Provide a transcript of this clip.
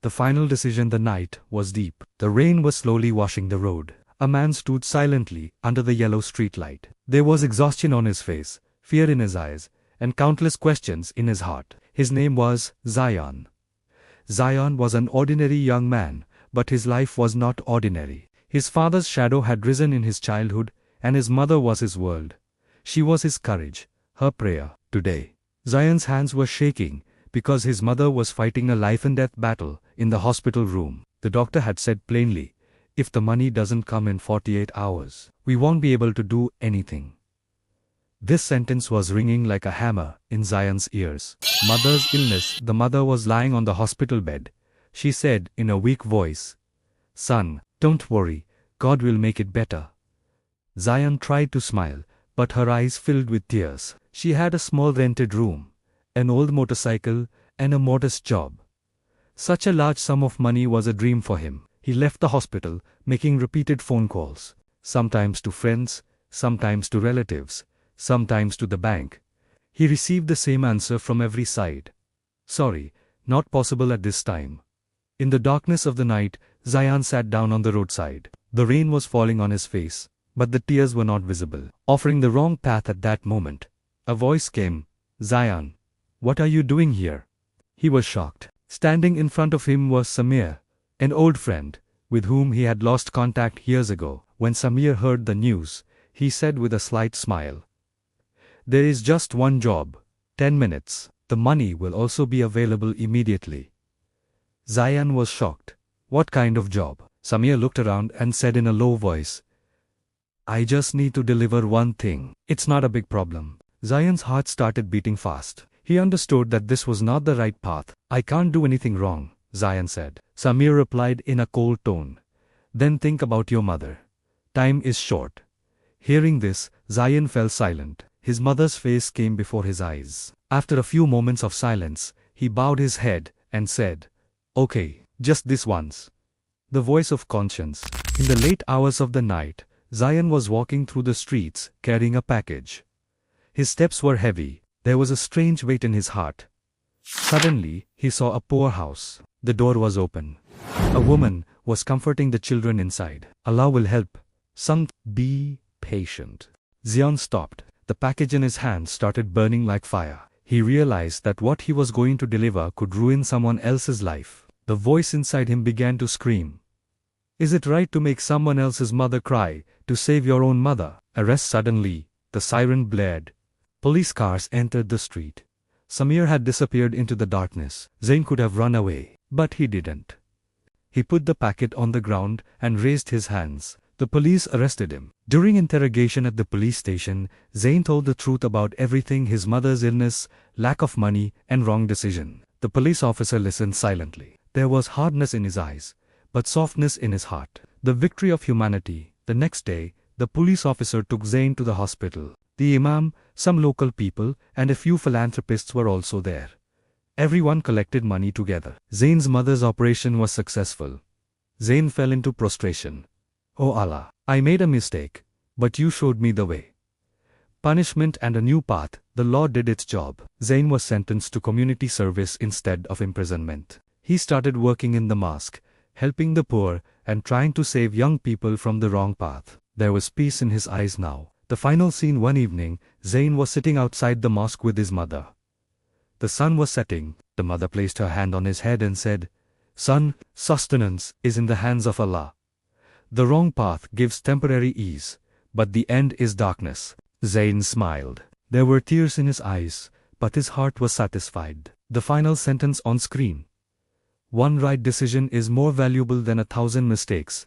The final decision. The night was deep. The rain was slowly washing the road. A man stood silently under the yellow streetlight. There was exhaustion on his face, fear in his eyes, and countless questions in his heart. His name was Zayan. Zayan was an ordinary young man, but his life was not ordinary. His father's shadow had risen in his childhood, and his mother was his world. She was his courage, her prayer. Today, Zayan's hands were shaking because his mother was fighting a life-and-death battle in the hospital room. The doctor had said plainly, "If the money doesn't come in 48 hours, we won't be able to do anything." This sentence was ringing like a hammer in Zayan's ears. Mother's illness. The mother was lying on the hospital bed. She said in a weak voice, "Son, don't worry, God will make it better." Zayan tried to smile, but her eyes filled with tears. She had a small rented room, an old motorcycle, and a modest job. Such a large sum of money was a dream for him. He left the hospital, making repeated phone calls, sometimes to friends, sometimes to relatives, sometimes to the bank. He received the same answer from every side. "Sorry, not possible at this time." In the darkness of the night, Zayan sat down on the roadside. The rain was falling on his face, but the tears were not visible. Offering the wrong path at that moment, a voice came, "Zayan, what are you doing here?" He was shocked. Standing in front of him was Samir, an old friend, with whom he had lost contact years ago. When Samir heard the news, he said with a slight smile, "There is just one job, 10 minutes. The money will also be available immediately." Zayan was shocked. "What kind of job?" Samir looked around and said in a low voice, "I just need to deliver one thing. It's not a big problem." Zayan's heart started beating fast. He understood that this was not the right path. "I can't do anything wrong," Zayan said. Samir replied in a cold tone, "Then think about your mother. Time is short." Hearing this, Zayan fell silent. His mother's face came before his eyes. After a few moments of silence, he bowed his head and said, "Okay, just this once." The voice of conscience. In the late hours of the night, Zayan was walking through the streets, carrying a package. His steps were heavy. There was a strange weight in his heart. Suddenly, he saw a poor house. The door was open. A woman was comforting the children inside. "Allah will help. Son, be patient." Zayan stopped. The package in his hand started burning like fire. He realized that what he was going to deliver could ruin someone else's life. The voice inside him began to scream, "Is it right to make someone else's mother cry, to save your own mother?" Arrest. Suddenly, the siren blared. Police cars entered the street. Samir had disappeared into the darkness. Zayn could have run away, but he didn't. He put the packet on the ground and raised his hands. The police arrested him. During interrogation at the police station, Zayn told the truth about everything: his mother's illness, lack of money, and wrong decision. The police officer listened silently. There was hardness in his eyes, but softness in his heart. The victory of humanity. The next day, the police officer took Zayn to the hospital. The imam, some local people, and a few philanthropists were also there. Everyone collected money together. Zayn's mother's operation was successful. Zayn fell into prostration. "Oh Allah, I made a mistake, but you showed me the way." Punishment and a new path. The law did its job. Zayn was sentenced to community service instead of imprisonment. He started working in the mosque, helping the poor, and trying to save young people from the wrong path. There was peace in his eyes now. The final scene. One evening, Zayn was sitting outside the mosque with his mother. The sun was setting. The mother placed her hand on his head and said, "Son, sustenance is in the hands of Allah. The wrong path gives temporary ease, but the end is darkness." Zayn smiled. There were tears in his eyes, but his heart was satisfied. The final sentence on screen. "One right decision is more valuable than 1,000 mistakes."